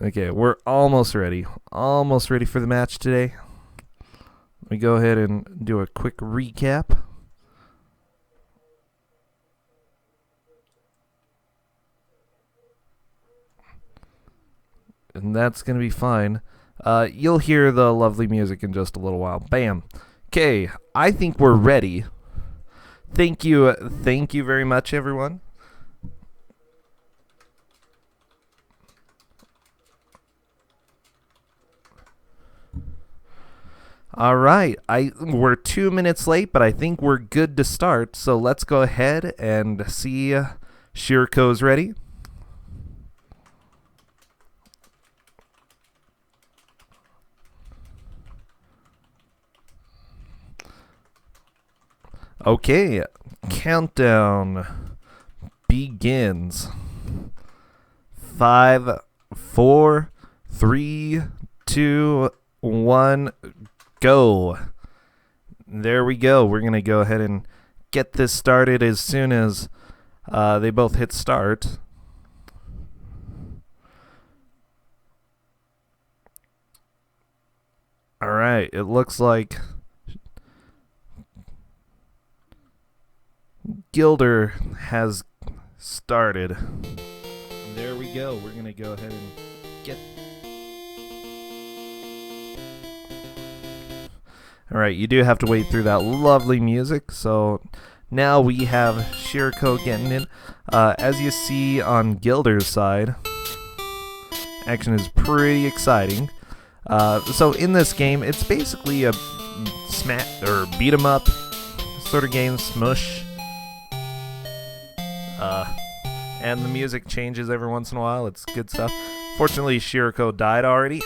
Okay, we're almost ready. Almost ready for the match today. Let me go ahead and do a quick recap. And that's going to be fine. You'll hear the lovely music in just a little while. Bam. Okay, I think we're ready. Thank you very much, everyone. All right, we're 2 minutes late, but I think we're good to start. So let's go ahead and see. Shirko's ready. Okay, countdown begins. 5, 4, 3, 2, 1, go. There we go. We're going to go ahead and get this started as soon as they both hit start. All right, it looks like Gilder has started. There we go. We're going to go ahead and get... Alright, you do have to wait through that lovely music. So now we have Shirko getting in. As you see on Gilder's side, action is pretty exciting. So in this game, it's basically a beat 'em up sort of game, smush. And the music changes every once in a while. It's good stuff. Fortunately, Shirko died already.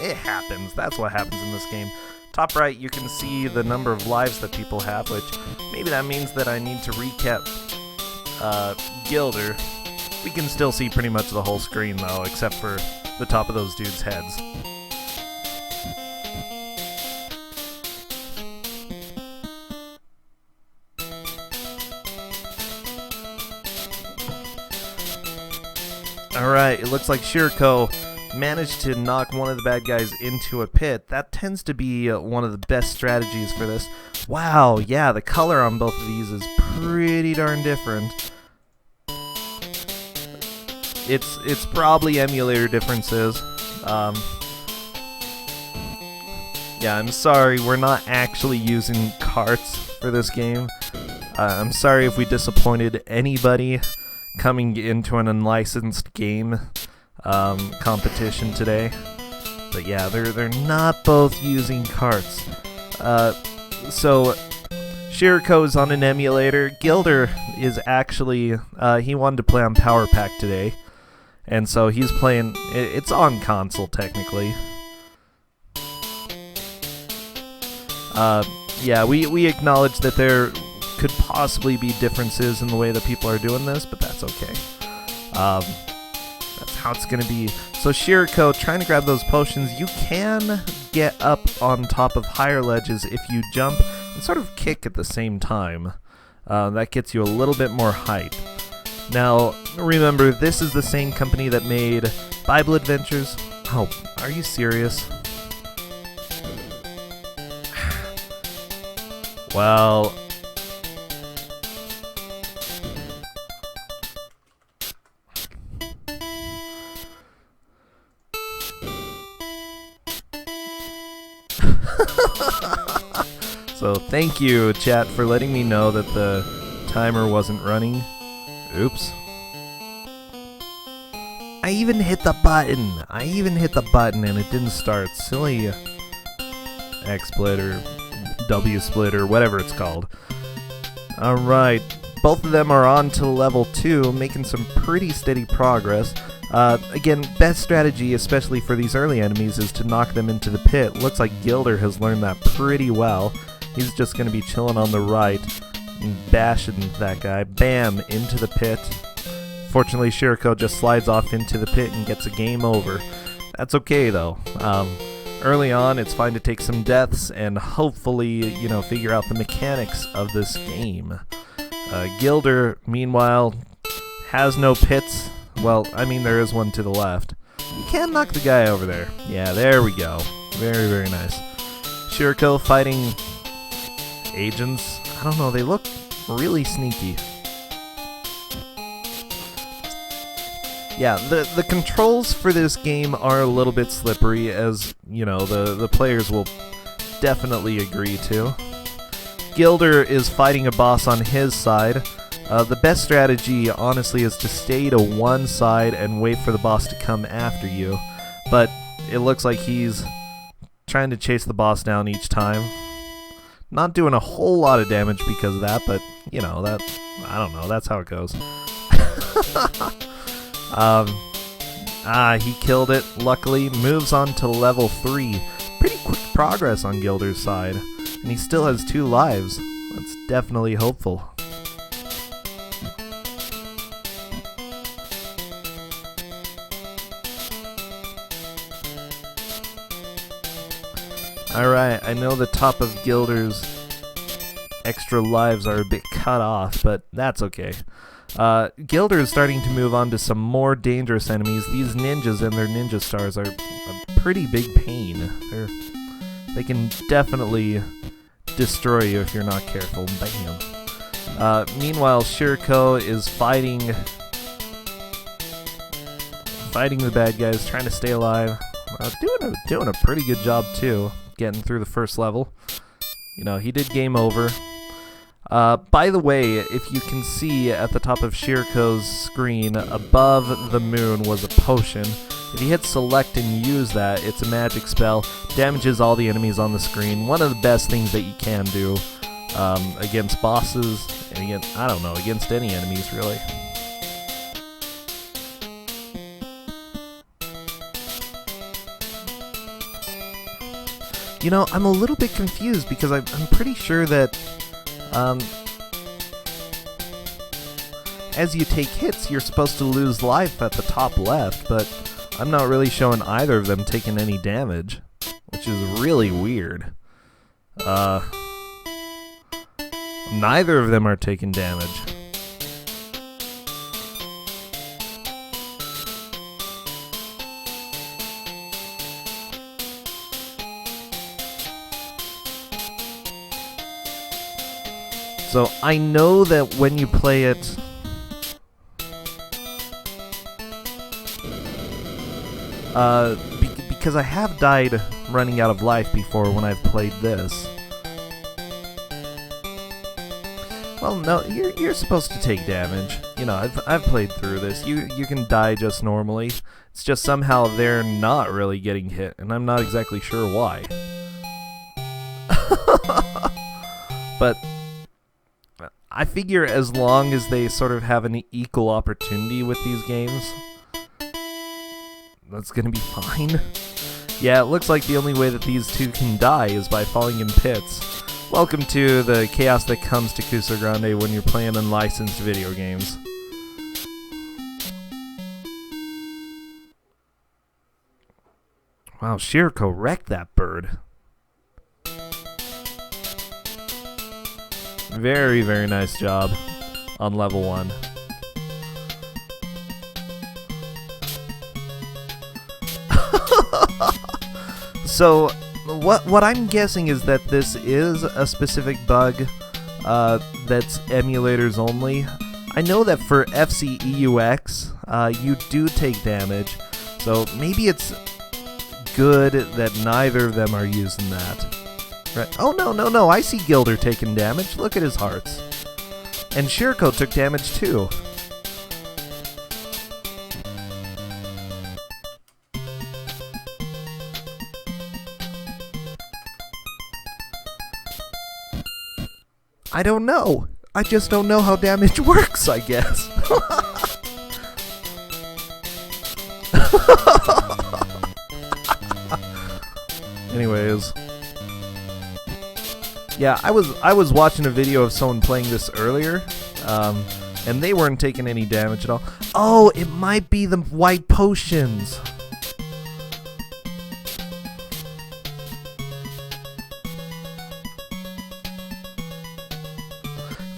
It happens. That's what happens in this game. Top right, you can see the number of lives that people have, which maybe that means that I need to recap Gilder. We can still see pretty much the whole screen, though, except for the top of those dudes' heads. Alright, it looks like Shirko managed to knock one of the bad guys into a pit. That tends to be one of the best strategies for this. Wow, yeah, the color on both of these is pretty darn different. It's probably emulator differences. Yeah, I'm sorry, we're not actually using carts for this game. I'm sorry if we disappointed anybody coming into an unlicensed game competition today. But yeah, they're not both using carts. So Shirko is on an emulator. Gilder is actually he wanted to play on Power Pack today, and so he's playing. It's on console technically. Yeah, we acknowledge that there could possibly be differences in the way that people are doing this, but that's okay. That's how it's gonna be. So Shirko, trying to grab those potions, you can get up on top of higher ledges if you jump and sort of kick at the same time. That gets you a little bit more height. Now, remember, this is the same company that made Bible Adventures. Oh, are you serious? Well... So thank you, chat, for letting me know that the timer wasn't running. Oops. I even hit the button and it didn't start. Silly X-split or W-split or whatever it's called. Alright, both of them are on to level 2, making some pretty steady progress. Again, best strategy, especially for these early enemies, is to knock them into the pit. Looks like Gilder has learned that pretty well. He's just going to be chilling on the right and bashing that guy. Bam! Into the pit. Fortunately, Shirko just slides off into the pit and gets a game over. That's okay, though. Early on, it's fine to take some deaths and hopefully, figure out the mechanics of this game. Gilder, meanwhile, has no pits. Well, I mean, there is one to the left. You can knock the guy over there. Yeah, there we go. Very, very nice. Shiriko fighting agents. I don't know, they look really sneaky. Yeah, the controls for this game are a little bit slippery, as, you know, the players will definitely agree to. Gilder is fighting a boss on his side. The best strategy, honestly, is to stay to one side and wait for the boss to come after you. But it looks like he's trying to chase the boss down each time. Not doing a whole lot of damage because of that, but, you know, that, I don't know, that's how it goes. He killed it, luckily. Moves on to level 3. Pretty quick progress on Gilder's side. And he still has 2 lives. That's definitely hopeful. Alright, I know the top of Gilder's extra lives are a bit cut off, but that's okay. Gilder is starting to move on to some more dangerous enemies. These ninjas and their ninja stars are a pretty big pain. They can definitely destroy you if you're not careful. Bam. Meanwhile, Shiriko is fighting the bad guys, trying to stay alive. Doing a pretty good job too, getting through the first level. You know, he did game over. By the way, if you can see at the top of Shiriko's screen, above the moon was a potion. If you hit select and use that, it's a magic spell, damages all the enemies on the screen. One of the best things that you can do against bosses, and against, I don't know, against any enemies really. You know, I'm a little bit confused because I'm pretty sure that as you take hits, you're supposed to lose life at the top left, but I'm not really showing either of them taking any damage, which is really weird. Neither of them are taking damage. So I know that when you play it, because I have died running out of life before when I've played this. Well, no, you're supposed to take damage. You know, I've played through this. You can die just normally. It's just somehow they're not really getting hit, and I'm not exactly sure why. But I figure as long as they sort of have an equal opportunity with these games, that's gonna be fine. Yeah, it looks like the only way that these two can die is by falling in pits. Welcome to the chaos that comes to Kusogrande when you're playing unlicensed video games. Wow, Shiriko wrecked that bird. Very, very nice job on level 1. So, what I'm guessing is that this is a specific bug that's emulators only. I know that for FCEUX, you do take damage, so maybe it's good that neither of them are using that. Right. Oh, no, I see Gilder taking damage. Look at his hearts. And Shiriko took damage too. I don't know. I just don't know how damage works, I guess. Anyways. Yeah, I was watching a video of someone playing this earlier, and they weren't taking any damage at all. Oh, it might be the white potions.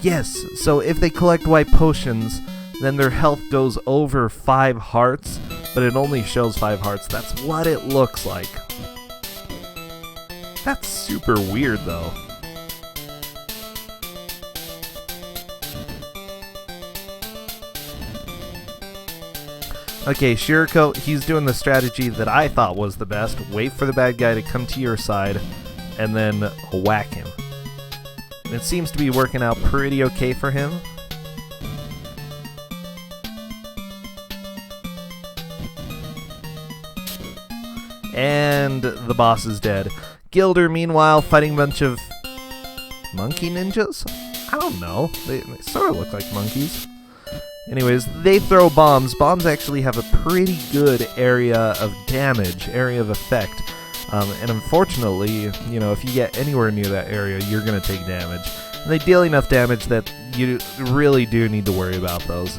Yes, so if they collect white potions, then their health goes over 5 hearts, but it only shows 5 hearts. That's what it looks like. That's super weird, though. Okay, Shiriko, he's doing the strategy that I thought was the best. Wait for the bad guy to come to your side, and then whack him. And it seems to be working out pretty okay for him. And the boss is dead. Gilder, meanwhile, fighting a bunch of monkey ninjas? I don't know. They sort of look like monkeys. Anyways, they throw bombs. Bombs actually have a pretty good area of damage, area of effect. And unfortunately, you know, if you get anywhere near that area, you're going to take damage. And they deal enough damage that you really do need to worry about those.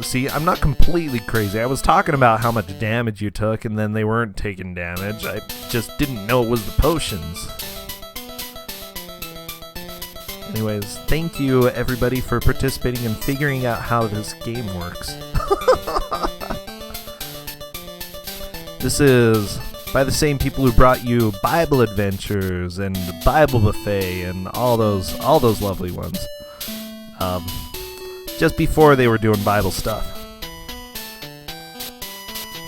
See, I'm not completely crazy. I was talking about how much damage you took, and then they weren't taking damage. I just didn't know it was the potions. Anyways, thank you everybody for participating and figuring out how this game works. This is by the same people who brought you Bible Adventures and Bible Buffet and all those lovely ones. Just before they were doing Bible stuff.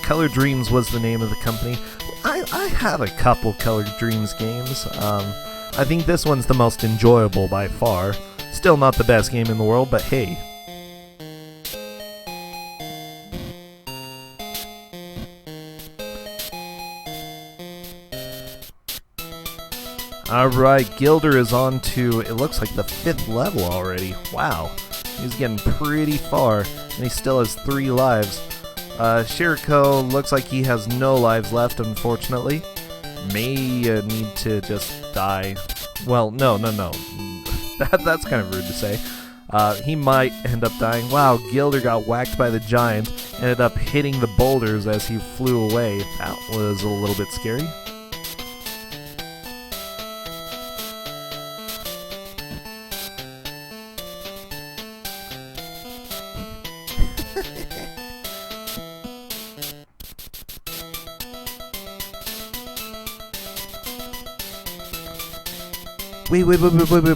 Color Dreams was the name of the company. I have a couple Color Dreams games. I think this one's the most enjoyable by far. Still not the best game in the world, but hey. Alright, Gilder is on to, it looks like the 5th level already. Wow. He's getting pretty far, and he still has 3 lives. Shiriko looks like he has no lives left, unfortunately. May need to just die. Well, no. That's kind of rude to say. He might end up dying. Wow, Gilder got whacked by the giant, ended up hitting the boulders as he flew away. That was a little bit scary.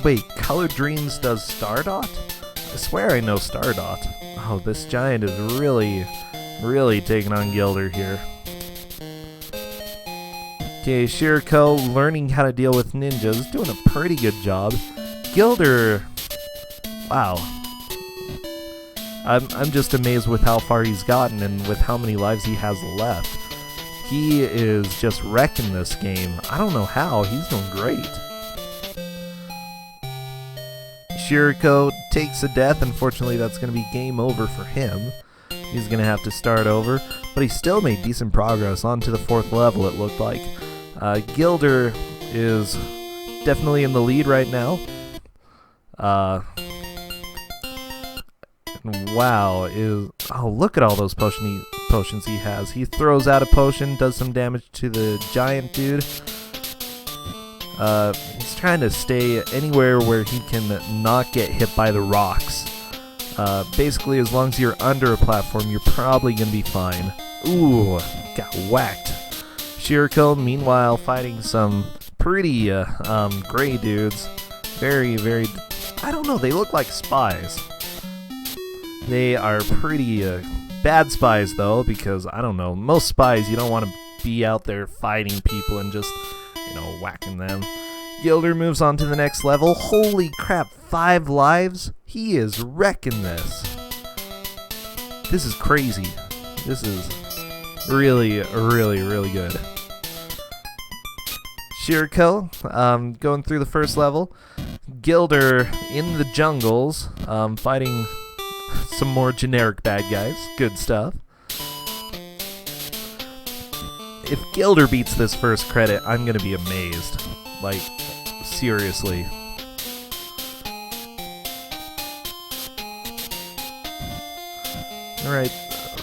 Wait. Color Dreams does Stardot? I swear I know Stardot. Oh, this giant is really taking on Gilder here. Okay, Shiriko learning how to deal with ninjas, doing a pretty good job. Gilder, wow. I'm just amazed with how far he's gotten and with how many lives he has left. He is just wrecking this game. I don't know how, he's doing great. Shiriko takes a death. Unfortunately, that's going to be game over for him. He's going to have to start over, but he still made decent progress on to the 4th level, it looked like. Gilder is definitely in the lead right now. Wow, oh, look at all those potions he has. He throws out a potion, does some damage to the giant dude. He's trying to stay anywhere where he can not get hit by the rocks. Basically, as long as you're under a platform, you're probably going to be fine. Ooh, got whacked. Shiriko, meanwhile, fighting some pretty gray dudes. Very, I don't know, they look like spies. They are pretty bad spies, though, because, I don't know, most spies, you don't want to be out there fighting people and just, you know, whacking them. Gilder moves on to the next level. Holy crap, 5 lives? He is wrecking this. This is crazy. This is really good. Shiriko, going through the first level. Gilder in the jungles, fighting some more generic bad guys. Good stuff. If Gilder beats this first credit, I'm gonna be amazed. Like, seriously. Alright,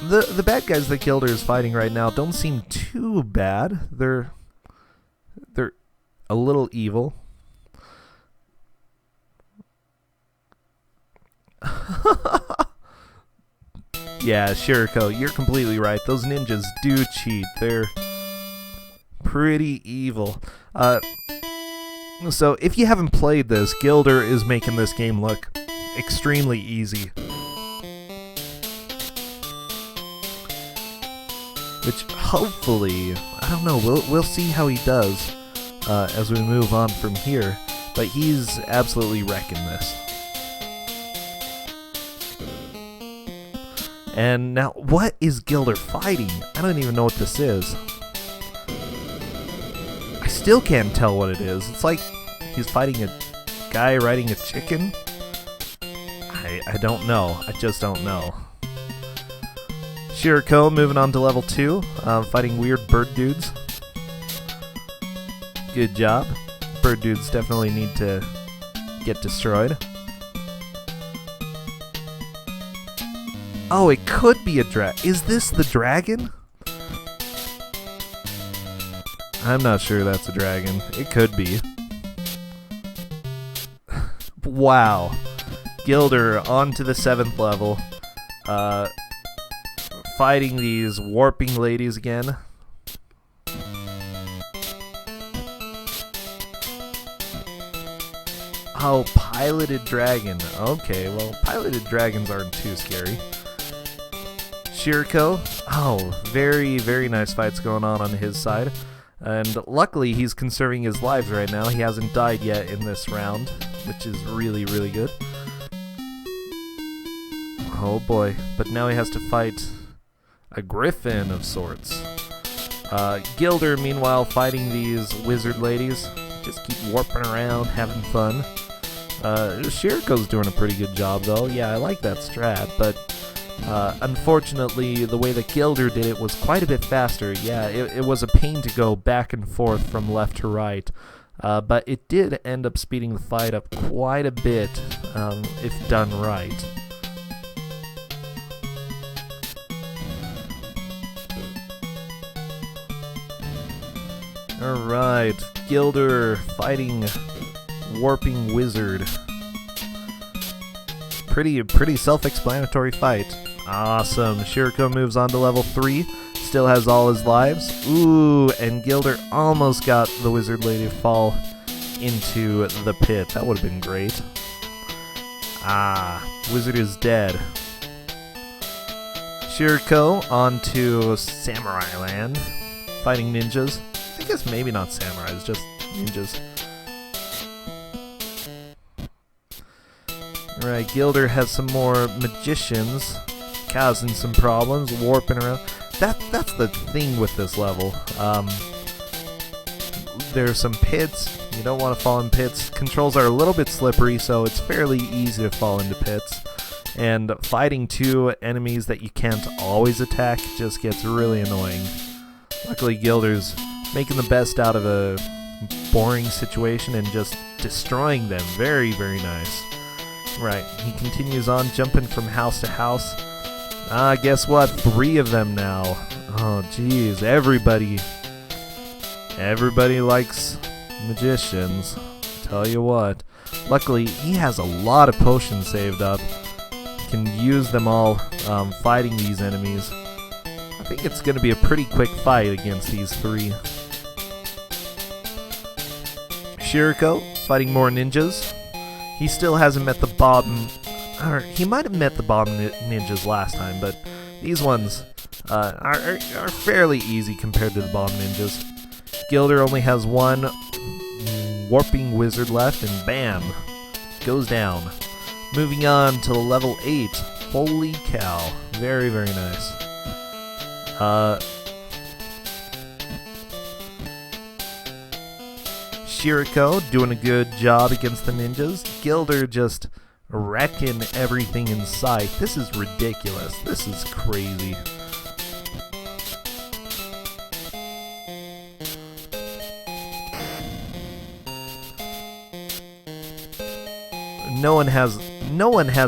the bad guys that Gilder is fighting right now don't seem too bad. They're a little evil. Yeah, Shiriko, you're completely right. Those ninjas do cheat. They're pretty evil. So if you haven't played this, Gilder is making this game look extremely easy. Which hopefully, I don't know, we'll see how he does as we move on from here. But he's absolutely wrecking this. And now, what is Gilder fighting? I don't even know what this is. I still can't tell what it is. It's like he's fighting a guy riding a chicken. I don't know. I just don't know. Shiriko moving on to level 2, fighting weird bird dudes. Good job. Bird dudes definitely need to get destroyed. Oh, it could be a Is this the dragon? I'm not sure that's a dragon. It could be. Wow. Gilder on to the 7th level. Fighting these warping ladies again. Oh, piloted dragon. Okay, well, piloted dragons aren't too scary. Shiriko. Oh, very, very nice fights going on his side. And luckily, he's conserving his lives right now. He hasn't died yet in this round, which is really, really good. Oh boy, but now he has to fight a griffin of sorts. Gilder, meanwhile, fighting these wizard ladies. Just keep warping around, having fun. Shiriko's doing a pretty good job, though. Yeah, I like that strat, but unfortunately, the way that Gilder did it was quite a bit faster. Yeah, it was a pain to go back and forth from left to right, but it did end up speeding the fight up quite a bit, if done right. Alright, Gilder fighting warping wizard. Pretty self-explanatory fight. Awesome. Shiriko moves on to level 3. Still has all his lives. Ooh, and Gilder almost got the wizard lady to fall into the pit. That would have been great. Ah, wizard is dead. Shiriko on to Samurai Land. Fighting ninjas. I guess maybe not samurais, just ninjas. Alright, Gilder has some more magicians, causing some problems, warping around. That's the thing with this level. There's some pits. You don't want to fall in pits. Controls are a little bit slippery, so it's fairly easy to fall into pits. And fighting two enemies that you can't always attack just gets really annoying. Luckily, Gilder's making the best out of a boring situation and just destroying them. Very, very nice. Right, he continues on, jumping from house to house. Guess what? 3 of them now. Oh, jeez. Everybody likes magicians. Tell you what. Luckily, he has a lot of potions saved up. He can use them all fighting these enemies. I think it's going to be a pretty quick fight against these 3. Shiriko fighting more ninjas. He still hasn't met the Bob... Or he might have met the Bob ninjas last time, but these ones are fairly easy compared to the Bob ninjas. Gilder only has 1 warping wizard left, and bam! Goes down. Moving on to level 8. Holy cow. Very, very nice. Shiriko doing a good job against the ninjas. Gilder just wrecking everything in sight. This is ridiculous. This is crazy. No one has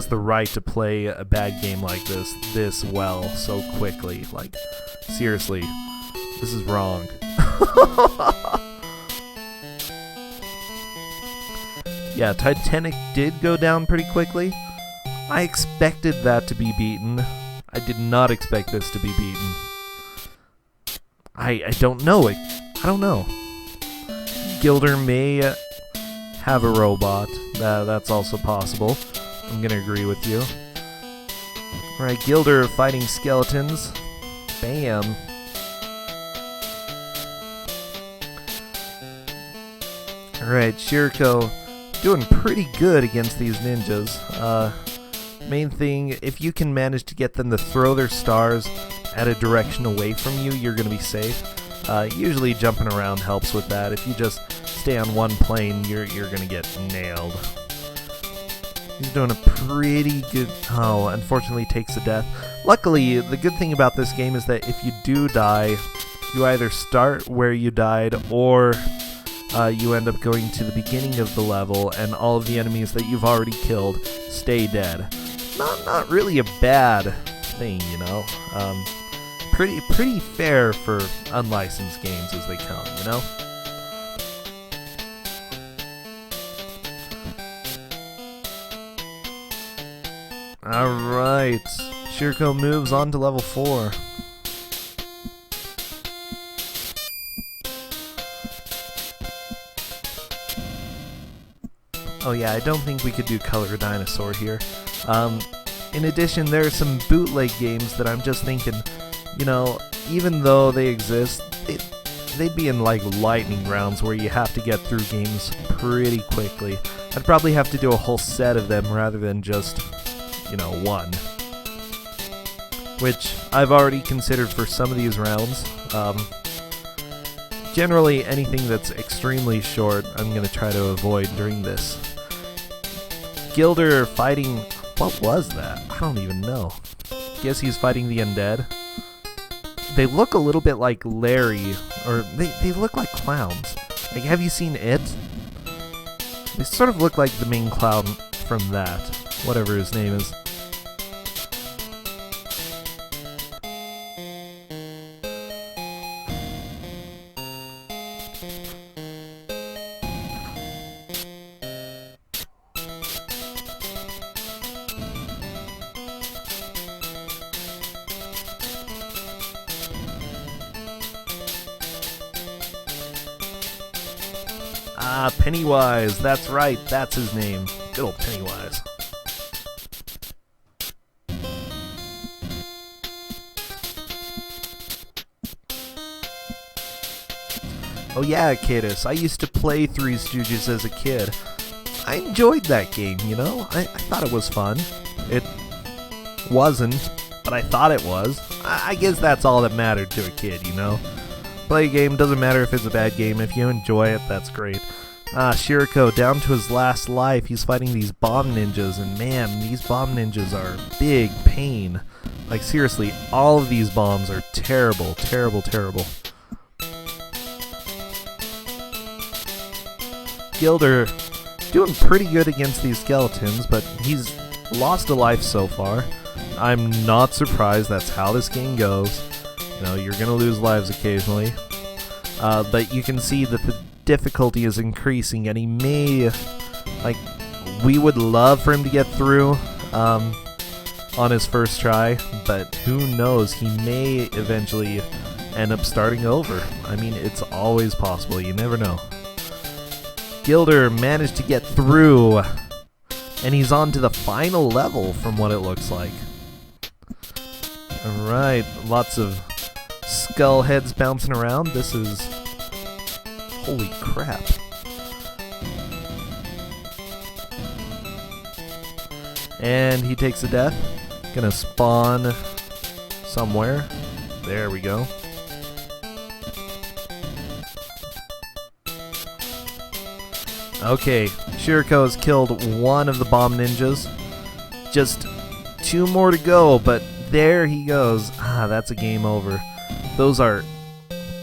the right to play a bad game like this well so quickly. Like, seriously, this is wrong. Yeah, Titanic did go down pretty quickly. I expected that to be beaten. I did not expect this to be beaten. I don't know. I don't know. Gilder may have a robot. That's also possible. I'm gonna agree with you. Alright, Gilder fighting skeletons. Bam. Alright, Shiriko doing pretty good against these ninjas. Main thing, if you can manage to get them to throw their stars at a direction away from you, you're going to be safe. Usually jumping around helps with that. If you just stay on one plane, you're going to get nailed. He's doing a pretty good... Oh, unfortunately takes a death. Luckily, the good thing about this game is that if you do die, you either start where you died, or you end up going to the beginning of the level, and all of the enemies that you've already killed stay dead. Not really a bad thing, you know. Pretty fair for unlicensed games as they come, you know. Alright, Shiriko moves on to level 4. Oh yeah, I don't think we could do Color Dinosaur here. In addition, there are some bootleg games that I'm just thinking, you know, even though they exist, they'd be in like lightning rounds where you have to get through games pretty quickly. I'd probably have to do a whole set of them rather than just, you know, one. Which I've already considered for some of these rounds. Generally, anything that's extremely short, I'm going to try to avoid during this. Gilder fighting... What was that? I don't even know. Guess he's fighting the undead. They look a little bit like Larry, or they look like clowns. Like, have you seen It? They sort of look like the main clown from that, whatever his name is. Ah, Pennywise, that's right, that's his name. Good old Pennywise. Oh yeah, Cadus, I used to play Three Stooges as a kid. I enjoyed that game, you know? I thought it was fun. It wasn't, but I thought it was. I guess that's all that mattered to a kid, you know? Play a game, doesn't matter if it's a bad game. If you enjoy it, that's great. Shiriko, down to his last life. He's fighting these bomb ninjas, and man, these bomb ninjas are big pain. Like, seriously, all of these bombs are terrible, terrible, terrible. Gilder doing pretty good against these skeletons, but he's lost a life so far. I'm not surprised, that's how this game goes. You know, you're gonna lose lives occasionally. But you can see that the difficulty is increasing, and he may, like, we would love for him to get through on his first try, but who knows, he may eventually end up starting over. I mean, it's always possible, you never know. Gilder managed to get through, and he's on to the final level from what it looks like. Alright, lots of skull heads bouncing around. This is... holy crap. And he takes a death. Gonna spawn somewhere. There we go. Okay, Shiriko has killed one of the bomb ninjas. Just 2 more to go, but there he goes. Ah, that's a game over. Those are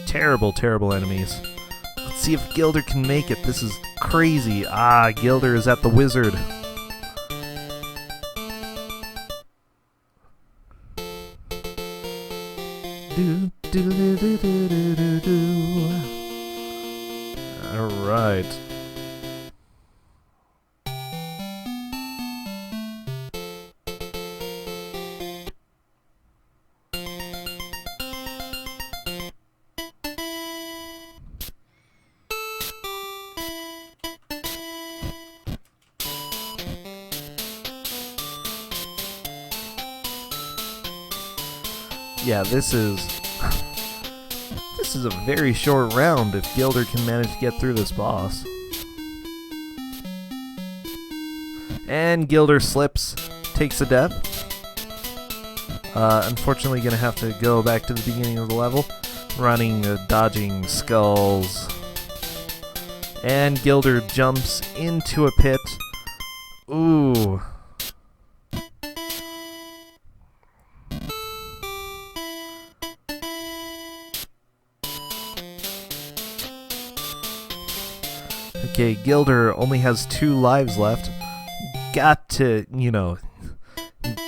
terrible, terrible enemies. Let's see if Gilder can make it. This is crazy. Ah, Gilder is at the wizard. Alright. Yeah, this is a very short round if Gilder can manage to get through this boss. And Gilder slips, takes a death. Unfortunately gonna have to go back to the beginning of the level, running, dodging skulls. And Gilder jumps into a pit. Ooh. Okay, Gilder only has 2 lives left. Got to,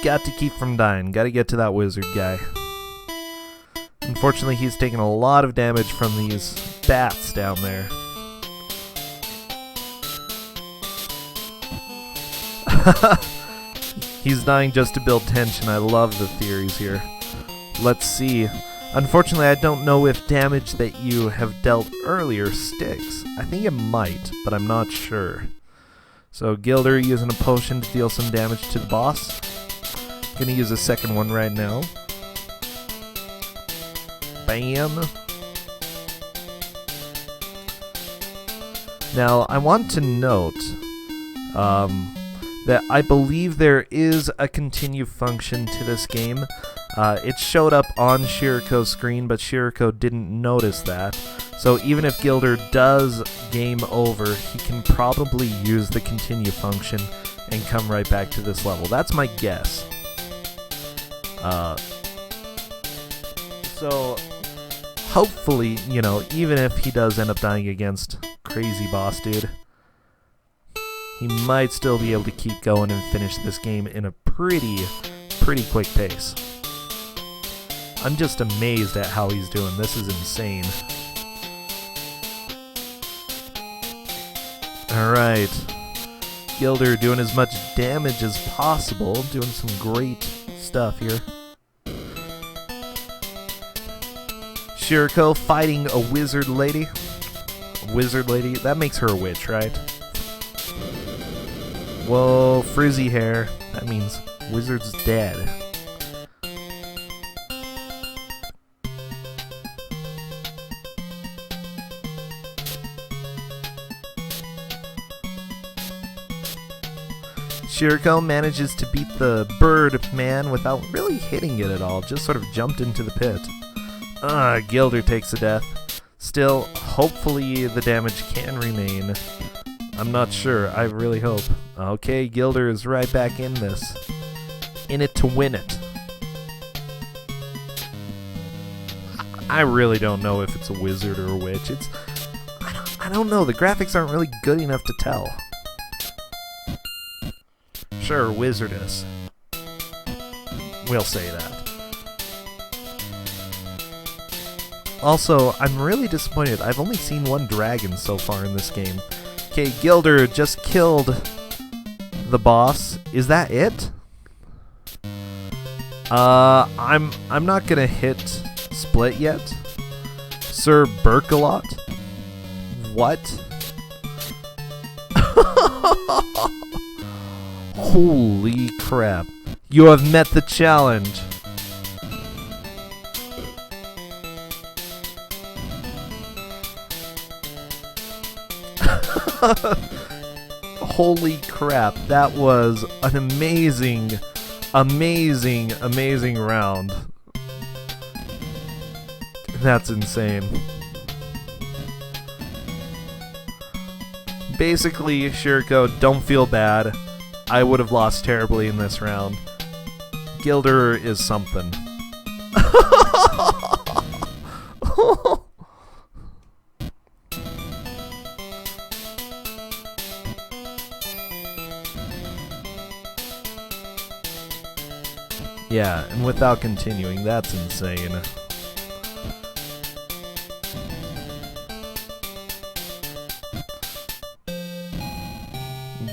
got to keep from dying. Got to get to that wizard guy. Unfortunately, he's taking a lot of damage from these bats down there. He's dying just to build tension. I love the theories here. Let's see. Unfortunately, I don't know if damage that you have dealt earlier sticks. I think it might, but I'm not sure. So Gilder using a potion to deal some damage to the boss. Gonna use a second one right now. Bam. Now, I want to note that I believe there is a continue function to this game. It showed up on Shiriko's screen, but Shiriko didn't notice that. So even if Gilder does game over, he can probably use the continue function and come right back to this level. That's my guess. So hopefully, even if he does end up dying against crazy boss dude, he might still be able to keep going and finish this game in a pretty quick pace. I'm just amazed at how he's doing. This is insane. Alright. Gilder doing as much damage as possible. Doing some great stuff here. Shiriko fighting a wizard lady. Wizard lady? That makes her a witch, right? Whoa, frizzy hair. That means wizard's dead. Shiriko manages to beat the bird man without really hitting it at all, just sort of jumped into the pit. Gilder takes a death. Still, hopefully the damage can remain. I'm not sure, I really hope. Okay, Gilder is right back in this. In it to win it. I really don't know if it's a wizard or a witch. I don't know, the graphics aren't really good enough to tell. Sure, wizardess. We'll say that. Also, I'm really disappointed. I've only seen one dragon so far in this game. Okay, Gilder just killed the boss. Is that it? I'm not gonna hit split yet. Sir Berkalot? What? Holy crap. You have met the challenge. Holy crap. That was an amazing round. That's insane. Basically, Shiriko, don't feel bad. I would have lost terribly in this round. Gilder is something. Yeah, and without continuing, that's insane.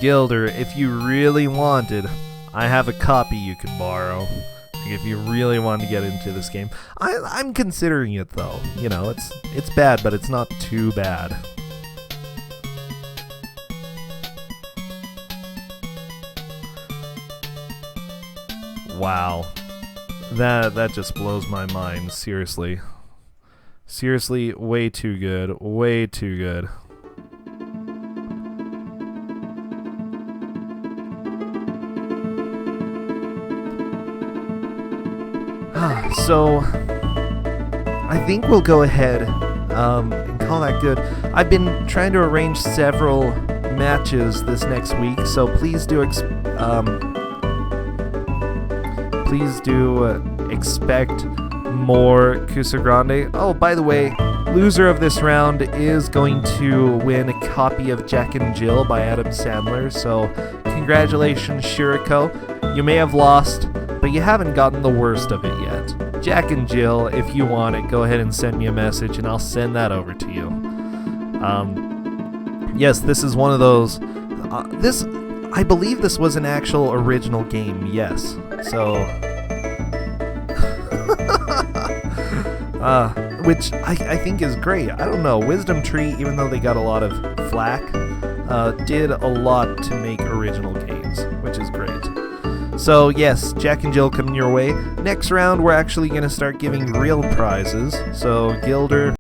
Gilder, if you really wanted, I have a copy you could borrow. Like if you really wanted to get into this game. I'm considering it though. It's bad, but it's not too bad. Wow. That just blows my mind, seriously. Seriously, way too good. Way too good. So, I think we'll go ahead and call that good. I've been trying to arrange several matches this next week, so please do expect more Kusogrande. Oh, by the way, loser of this round is going to win a copy of Jack and Jill by Adam Sandler, so congratulations, Shiriko. You may have lost, but you haven't gotten the worst of it yet. Jack and Jill, if you want it, go ahead and send me a message and I'll send that over to you. Yes, this is one of those. I believe this was an actual original game, yes. So, which I think is great. I don't know, Wisdom Tree, even though they got a lot of flack, did a lot to make original games, which is great. So yes, Jack and Jill coming your way. Next round, we're actually going to start giving real prizes. So Gilder,